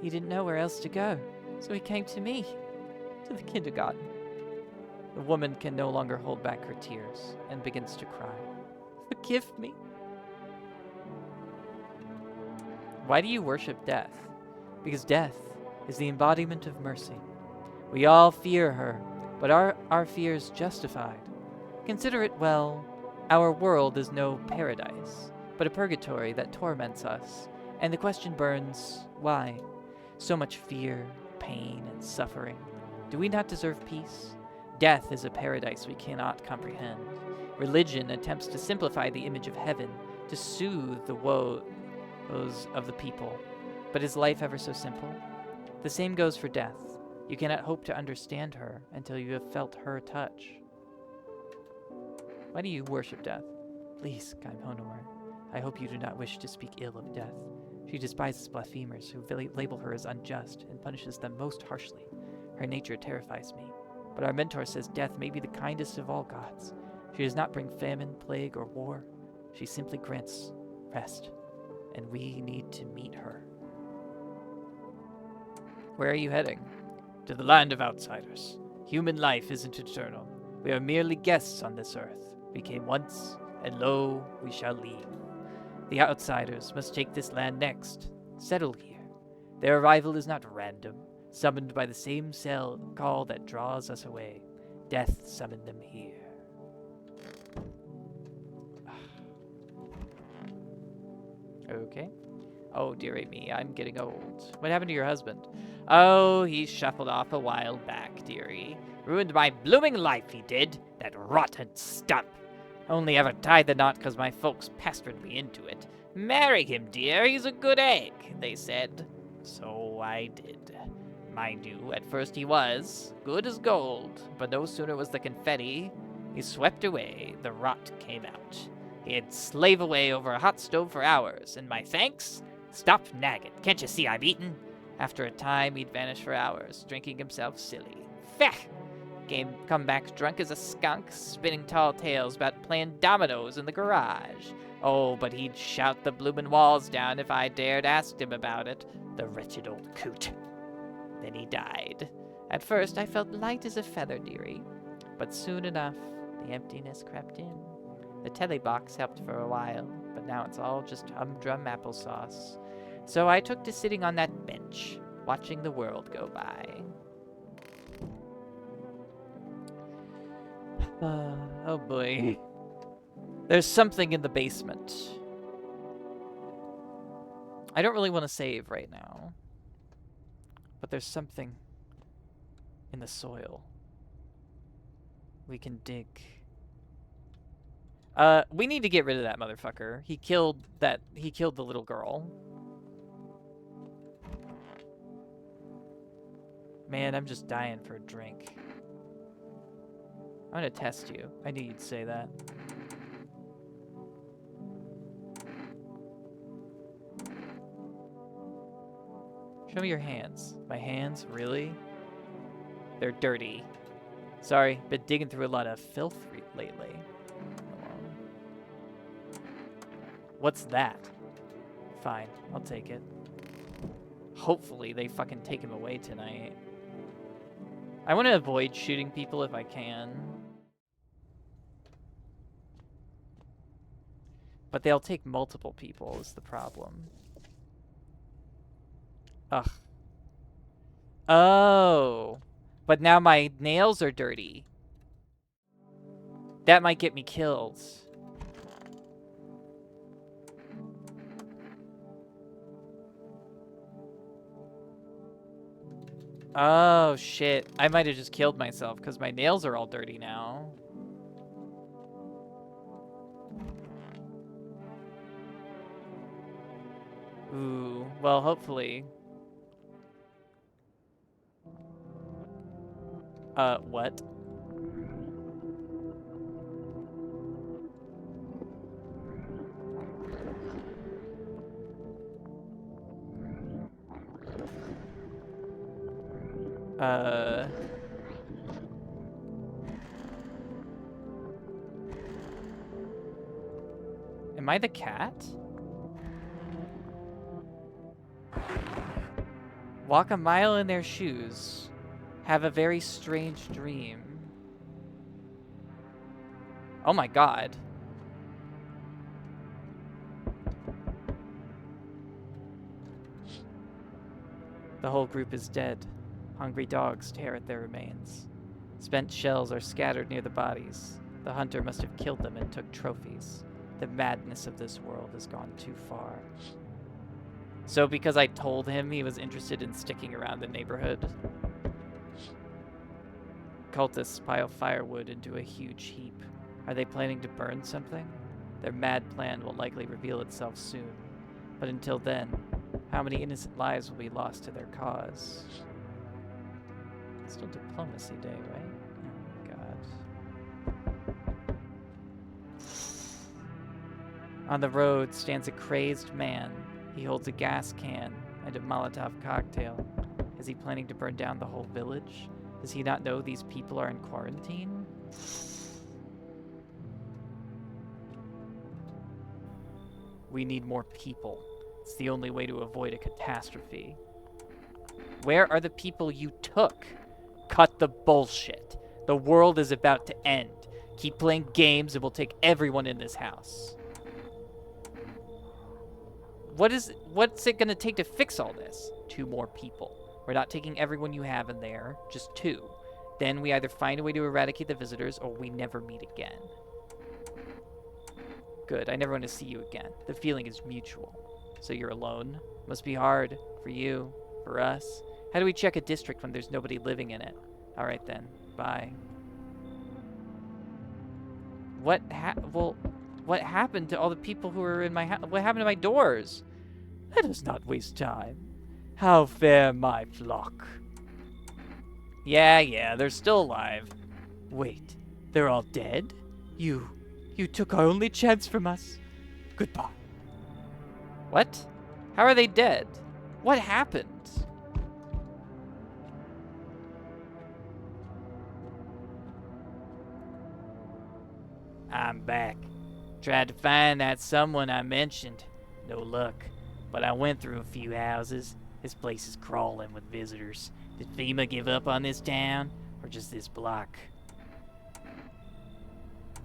He didn't know where else to go, so he came to me, to the kindergarten. The woman can no longer hold back her tears and begins to cry. Forgive me. Why do you worship death? Because death is the embodiment of mercy. We all fear her, but are our fears justified? Consider it well, our world is no paradise, but a purgatory that torments us. And the question burns, why? So much fear, pain, and suffering. Do we not deserve peace? Death is a paradise we cannot comprehend. Religion attempts to simplify the image of heaven, to soothe the woes of the people. But is life ever so simple? The same goes for death. You cannot hope to understand her until you have felt her touch. Why do you worship death? Please, Kaim Honor, I hope you do not wish to speak ill of death. She despises blasphemers who label her as unjust and punishes them most harshly. Her nature terrifies me. But our mentor says death may be the kindest of all gods. She does not bring famine, plague, or war. She simply grants rest. And we need to meet her. Where are you heading? To the land of outsiders. Human life isn't eternal. We are merely guests on this earth. We came once, and lo, we shall leave. The outsiders must take this land next, settle here. Their arrival is not random, summoned by the same call that draws us away. Death summoned them here. Okay. Oh, dearie me, I'm getting old. What happened to your husband? Oh, he shuffled off a while back, dearie. Ruined my blooming life, he did. That rotten stump. Only ever tied the knot 'cause my folks pestered me into it. Marry him, dear, he's a good egg, they said. So I did. Mind you, at first he was good as gold, but no sooner was the confetti he swept away, the rot came out. He'd slave away over a hot stove for hours, and my thanks? Stop nagging. Can't you see I'm eating? After a time, he'd vanish for hours, drinking himself silly. Feh! Come back drunk as a skunk, spinning tall tales about playing dominoes in the garage. Oh, but he'd shout the bloomin' walls down if I dared ask him about it, the wretched old coot. Then he died. At first, I felt light as a feather, dearie, but soon enough, the emptiness crept in. The telly box helped for a while, but now it's all just humdrum applesauce. So I took to sitting on that bench, watching the world go by. Oh boy. There's something in the basement. I don't really want to save right now, but there's something in the soil. We can dig. We need to get rid of that motherfucker. He killed the little girl. Man, I'm just dying for a drink. I'm gonna test you. I knew you'd say that. Show me your hands. My hands? Really? They're dirty. Sorry, been digging through a lot of filth lately. What's that? Fine, I'll take it. Hopefully they fucking take him away tonight. I want to avoid shooting people if I can. But they'll take multiple people is the problem. Ugh. Oh. But now my nails are dirty. That might get me killed. Oh, shit. I might have just killed myself because my nails are all dirty now. Ooh, well, hopefully. What? Am I the cat? Walk a mile in their shoes. Have a very strange dream. Oh my god. The whole group is dead. Hungry dogs tear at their remains. Spent shells are scattered near the bodies. The hunter must have killed them and took trophies. The madness of this world has gone too far. So because I told him he was interested in sticking around the neighborhood. Cultists pile firewood into a huge heap. Are they planning to burn something? Their mad plan will likely reveal itself soon. But until then, how many innocent lives will be lost to their cause? It's still Diplomacy Day, right? Oh my god. On the road stands a crazed man. He holds a gas can and a Molotov cocktail. Is he planning to burn down the whole village? Does he not know these people are in quarantine? We need more people. It's the only way to avoid a catastrophe. Where are the people you took? Cut the bullshit. The world is about to end. Keep playing games and we'll take everyone in this house. What's it gonna take to fix all this? 2 more people. We're not taking everyone you have in there, just 2. Then we either find a way to eradicate the visitors or we never meet again. Good, I never want to see you again. The feeling is mutual. So you're alone? Must be hard. For you. For us. How do we check a district when there's nobody living in it? Alright then. Bye. What happened to all the people who were in my house? What happened to my doors? Let us not waste time. How fare my flock? Yeah, they're still alive. Wait, they're all dead? You took our only chance from us. Goodbye. What? How are they dead? What happened? I'm back. Tried to find that someone I mentioned. No luck. But I went through a few houses. This place is crawling with visitors. Did FEMA give up on this town? Or just this block?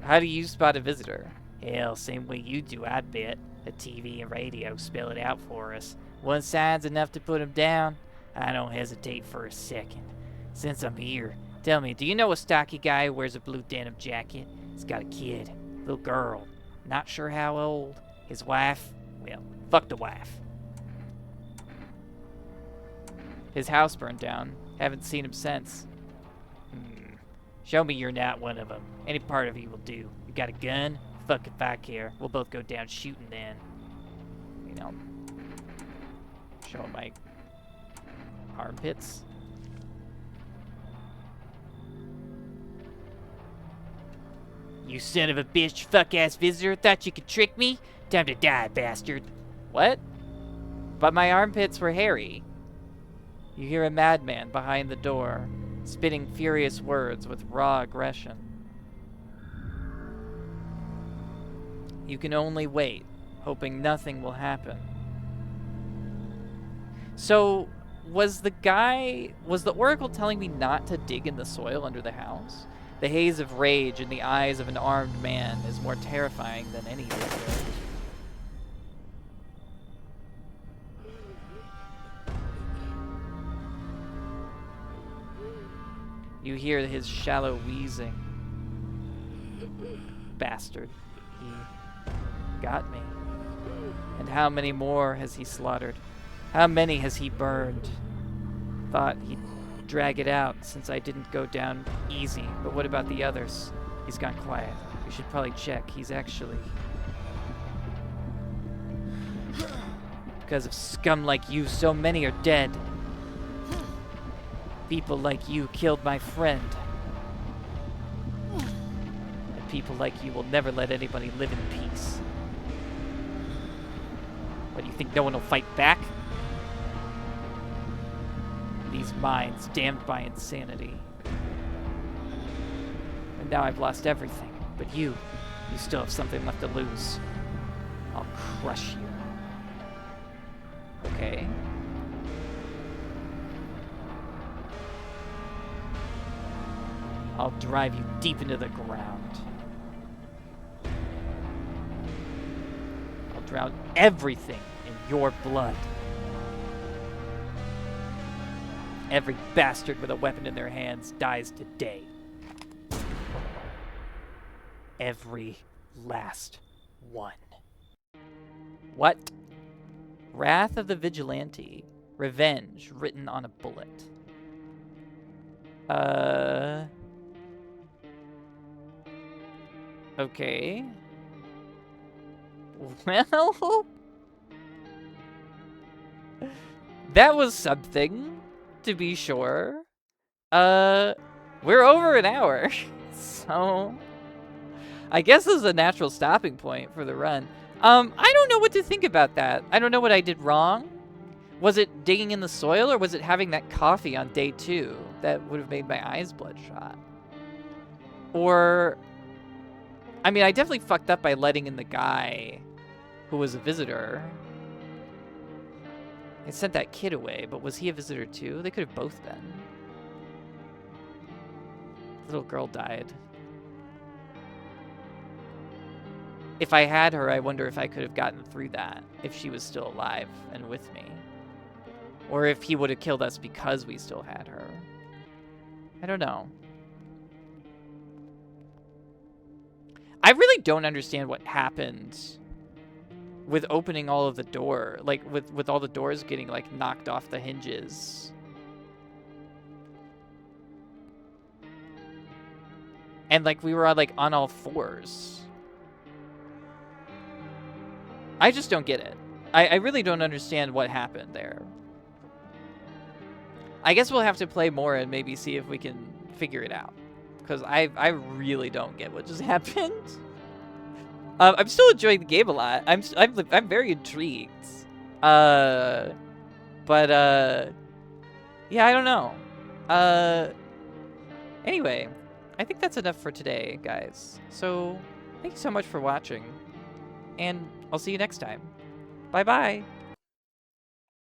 How do you spot a visitor? Hell, same way you do, I bet. The TV and radio spell it out for us. One sign's enough to put 'em down. I don't hesitate for a second. Since I'm here, tell me, do you know a stocky guy who wears a blue denim jacket? He's got a kid. Little girl. Not sure how old. His wife? Well, fuck the wife. His house burned down. Haven't seen him since. Show me you're not one of them. Any part of you will do. You got a gun? Fuck if I care. We'll both go down shooting then. You know. Show him my armpits. You son of a bitch, fuck-ass visitor. Thought you could trick me? Time to die, bastard. What? But my armpits were hairy. You hear a madman behind the door, spitting furious words with raw aggression. You can only wait, hoping nothing will happen. So, was the Oracle telling me not to dig in the soil under the house? The haze of rage in the eyes of an armed man is more terrifying than any visitor. You hear his shallow wheezing. Bastard. He got me. And how many more has he slaughtered? How many has he burned? Thought he'd drag it out since I didn't go down easy. But what about the others? He's gone quiet. We should probably check. He's actually... Because of scum like you, so many are dead. People like you killed my friend. And people like you will never let anybody live in peace. What, do you think no one will fight back? These minds damned by insanity. And now I've lost everything. But you still have something left to lose. I'll crush you. Okay. I'll drive you deep into the ground. I'll drown everything in your blood. Every bastard with a weapon in their hands dies today. Every last one. What? Wrath of the Vigilante. Revenge written on a bullet. Okay. Well... that was something, to be sure. We're over an hour. So... I guess this is a natural stopping point for the run. I don't know what to think about that. I don't know what I did wrong. Was it digging in the soil, or was it having that coffee on day 2 that would have made my eyes bloodshot? Or... I mean, I definitely fucked up by letting in the guy who was a visitor. I sent that kid away, but was he a visitor too? They could have both been. The little girl died. If I had her, I wonder if I could have gotten through that, if she was still alive and with me. Or if he would have killed us because we still had her. I don't know. I really don't understand what happened with opening all of the door, like with all the doors getting like knocked off the hinges. And like we were like on all fours. I just don't get it. I really don't understand what happened there. I guess we'll have to play more and maybe see if we can figure it out. Because I really don't get what just happened. I'm still enjoying the game a lot. I'm very intrigued. Yeah, I don't know. Anyway, I think that's enough for today, guys. So, thank you so much for watching. And I'll see you next time. Bye-bye.